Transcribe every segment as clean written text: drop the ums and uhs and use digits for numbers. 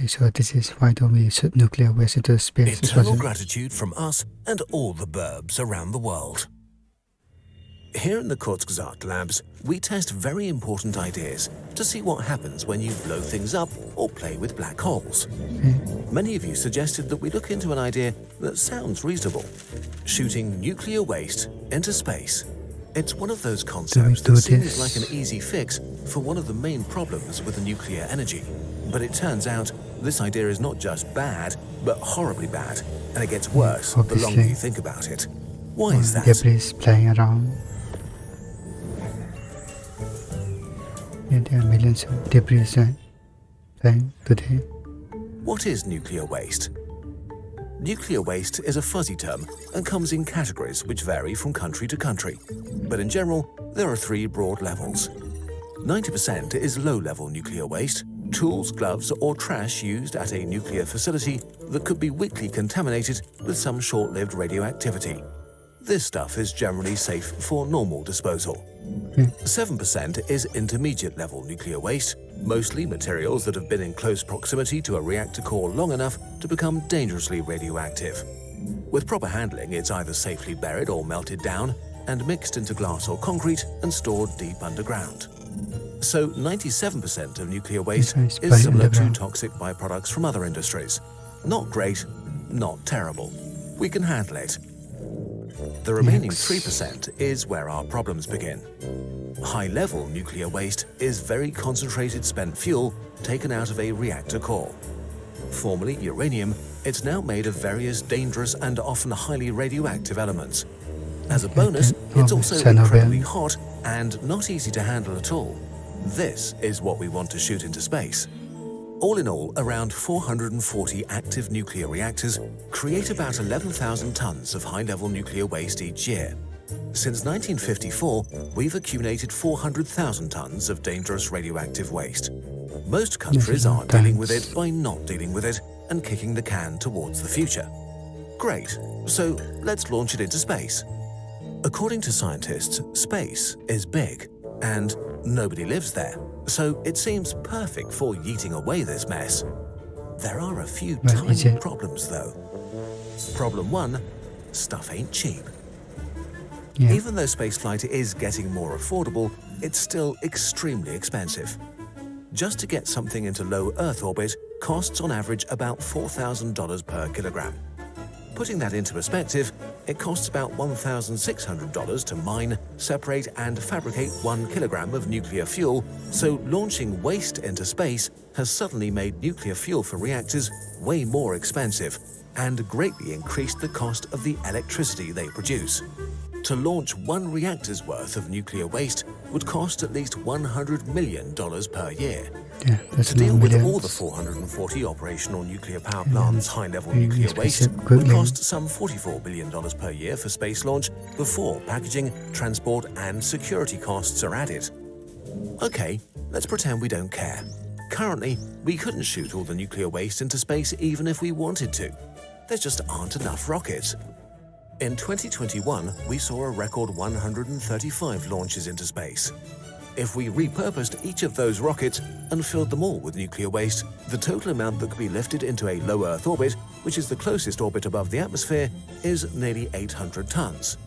So this is why don't we shoot nuclear waste into space. Eternal gratitude from us and all the burbs around the world. Here in the Kurzgesagt labs, we test very important ideas to see what happens when you blow things up or play with black holes. Many of you suggested that we look into an idea that sounds reasonable: shooting nuclear waste into space. It's one of those concepts that seems like an easy fix for one of the main problems with nuclear energy. But it turns out this idea is not just bad, but horribly bad, and it gets worse the longer you think about it. Why is that? Debris playing around. Yeah, there are millions of debris playing today. What is nuclear waste? Nuclear waste is a fuzzy term and comes in categories which vary from country to country. But in general, there are three broad levels. 90% is low-level nuclear waste, tools, gloves, or trash used at a nuclear facility that could be weakly contaminated with some short-lived radioactivity. This stuff is generally safe for normal disposal. 7% is intermediate-level nuclear waste, mostly materials that have been in close proximity to a reactor core long enough to become dangerously radioactive. With proper handling, it's either safely buried or melted down and mixed into glass or concrete and stored deep underground. So 97% of nuclear waste is similar to toxic byproducts from other industries. Not great, not terrible. We can handle it. The remaining 3% is where our problems begin. High-level nuclear waste is very concentrated spent fuel taken out of a reactor core. Formerly uranium, it's now made of various dangerous and often highly radioactive elements. As a bonus, it's also incredibly hot and not easy to handle at all. This is what we want to shoot into space. All in all, around 440 active nuclear reactors create about 11,000 tons of high-level nuclear waste each year. Since 1954, we've accumulated 400,000 tons of dangerous radioactive waste. Most countries are dealing with it by not dealing with it and kicking the can towards the future. Great, so let's launch it into space. According to scientists, space is big, and nobody lives there, so it seems perfect for yeeting away this mess. There are a few tiny problems, though. Problem 1, stuff ain't cheap. Even though spaceflight is getting more affordable, it's still extremely expensive. Just to get something into low Earth orbit costs on average about $4,000 per kilogram. Putting that into perspective, it costs about $1,600 to mine, separate, and fabricate 1 kilogram of nuclear fuel, so launching waste into space has suddenly made nuclear fuel for reactors way more expensive and greatly increased the cost of the electricity they produce. To launch 1 reactor's worth of nuclear waste would cost at least $100 million per year. To deal with all the 440 operational nuclear power plants' high-level nuclear waste would cost some $44 billion per year for space launch before packaging, transport, and security costs are added. Okay, let's pretend we don't care. Currently, we couldn't shoot all the nuclear waste into space even if we wanted to. There just aren't enough rockets. In 2021, we saw a record 135 launches into space. If we repurposed each of those rockets and filled them all with nuclear waste, the total amount that could be lifted into a low Earth orbit, which is the closest orbit above the atmosphere, is nearly 800 tons.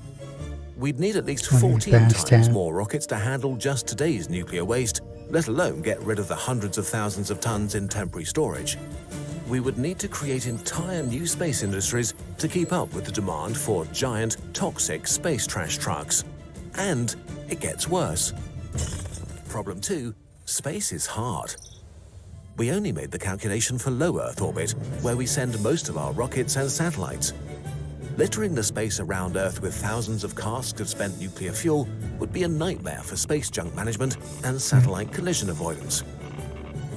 We'd need at least 14 times more rockets to handle just today's nuclear waste, let alone get rid of the hundreds of thousands of tons in temporary storage. We would need to create entire new space industries to keep up with the demand for giant, toxic space trash trucks. And it gets worse. Problem 2, space is hard. We only made the calculation for low Earth orbit, where we send most of our rockets and satellites. Littering the space around Earth with thousands of casks of spent nuclear fuel would be a nightmare for space junk management and satellite collision avoidance.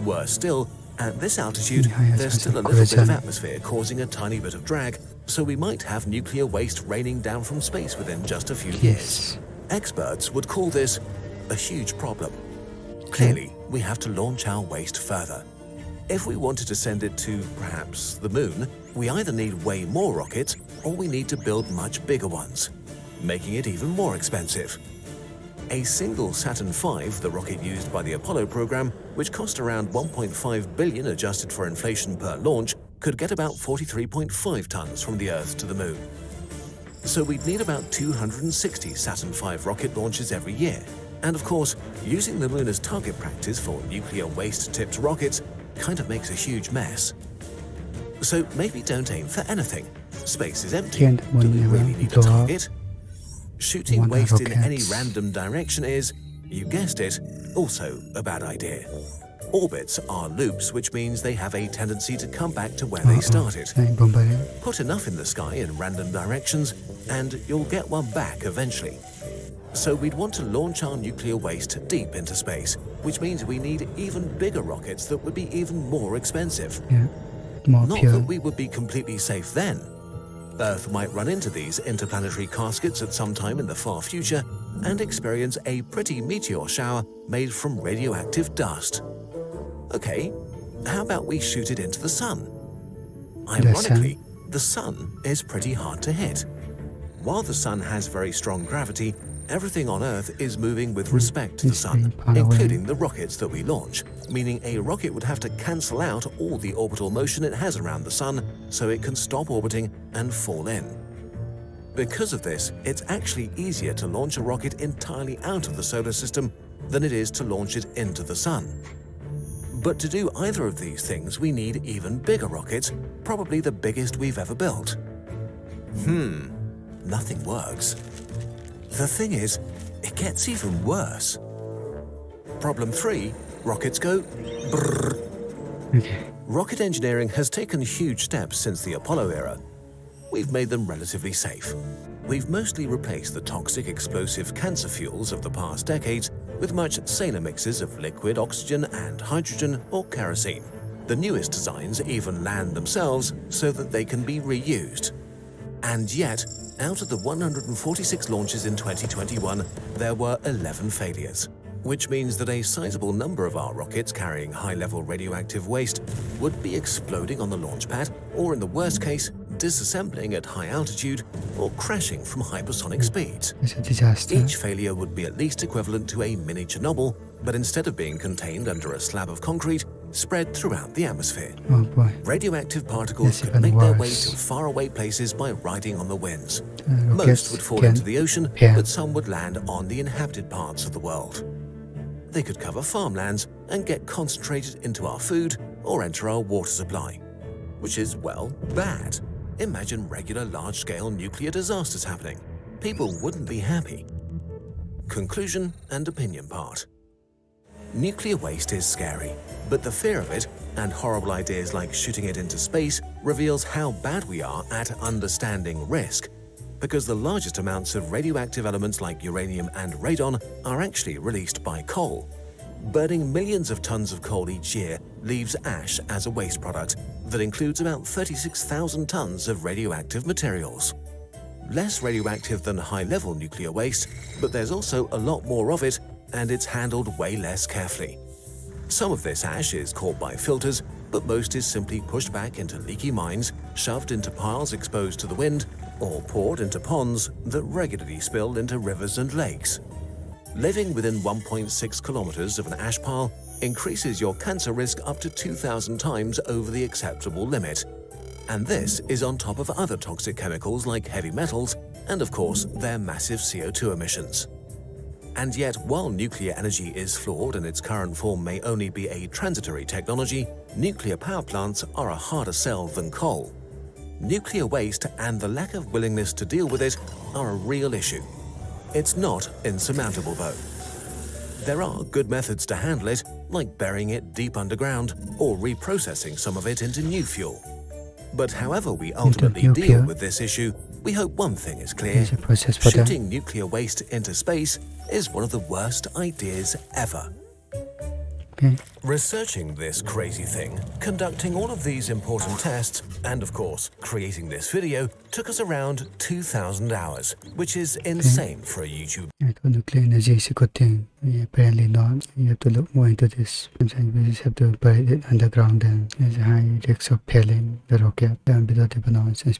Worse still, at this altitude, there's still a little bit of atmosphere causing a tiny bit of drag, so we might have nuclear waste raining down from space within just a few years. Experts would call this a huge problem. Clearly, we have to launch our waste further. If we wanted to send it to, perhaps, the moon, we either need way more rockets or we need to build much bigger ones, making it even more expensive. A single Saturn V, the rocket used by the Apollo program, which cost around $1.5 billion adjusted for inflation per launch, could get about 43.5 tons from the Earth to the Moon. So we'd need about 260 Saturn V rocket launches every year. And of course, using the Moon as target practice for nuclear waste-tipped rockets kind of makes a huge mess. So maybe don't aim for anything. Space is empty. Do we really need a target? Shooting waste in any random direction is, you guessed it, also a bad idea. Orbits are loops, which means they have a tendency to come back to where they started. Put enough in the sky in random directions, and you'll get one back eventually. So we'd want to launch our nuclear waste deep into space, which means we need even bigger rockets that would be even more expensive. Not that we would be completely safe then. Earth might run into these interplanetary caskets at some time in the far future and experience a pretty meteor shower made from radioactive dust. Okay, how about we shoot it into the sun? Ironically, the sun is pretty hard to hit. While the sun has very strong gravity, everything on Earth is moving with respect to the sun, including the rockets that we launch, meaning a rocket would have to cancel out all the orbital motion it has around the sun so it can stop orbiting and fall in. Because of this, it's actually easier to launch a rocket entirely out of the solar system than it is to launch it into the sun. But to do either of these things, we need even bigger rockets, probably the biggest we've ever built. Nothing works. The thing is, it gets even worse. Problem 3, rockets go brrr. Rocket engineering has taken huge steps since the Apollo era. We've made them relatively safe. We've mostly replaced the toxic explosive cancer fuels of the past decades with much saner mixes of liquid oxygen and hydrogen or kerosene. The newest designs even land themselves so that they can be reused. And yet, out of the 146 launches in 2021, there were 11 failures, which means that a sizable number of our rockets carrying high-level radioactive waste would be exploding on the launch pad, or in the worst case, disassembling at high altitude or crashing from hypersonic speeds. Each failure would be at least equivalent to a mini Chernobyl, but instead of being contained under a slab of concrete, spread throughout the atmosphere. Radioactive particles could make their way to faraway places by riding on the winds. Most would fall into the ocean, but some would land on the inhabited parts of the world. They could cover farmlands and get concentrated into our food or enter our water supply, which is, well, bad. Imagine regular large-scale nuclear disasters happening. People wouldn't be happy. Conclusion and opinion part. Nuclear waste is scary, but the fear of it and horrible ideas like shooting it into space reveals how bad we are at understanding risk, because the largest amounts of radioactive elements like uranium and radon are actually released by coal. Burning millions of tons of coal each year leaves ash as a waste product that includes about 36,000 tons of radioactive materials. Less radioactive than high-level nuclear waste, but there's also a lot more of it, and it's handled way less carefully. Some of this ash is caught by filters, but most is simply pushed back into leaky mines, shoved into piles exposed to the wind, or poured into ponds that regularly spill into rivers and lakes. Living within 1.6 kilometers of an ash pile increases your cancer risk up to 2,000 times over the acceptable limit. And this is on top of other toxic chemicals like heavy metals and, of course, their massive CO2 emissions. And yet, while nuclear energy is flawed and its current form may only be a transitory technology, nuclear power plants are a harder sell than coal. Nuclear waste and the lack of willingness to deal with it are a real issue. It's not insurmountable, though. There are good methods to handle it, like burying it deep underground or reprocessing some of it into new fuel. But however we ultimately deal with this issue, we hope one thing is clear. Shooting nuclear waste into space is one of the worst ideas ever. Researching this crazy thing, conducting all of these important tests, and of course, creating this video took us around 2,000 hours, which is insane for a YouTube. Nuclear energy is a good thing. Apparently not. You have to look more into this. Sometimes we just have to bury it underground and there's a high risk of failing the rocket. Without even nonsense.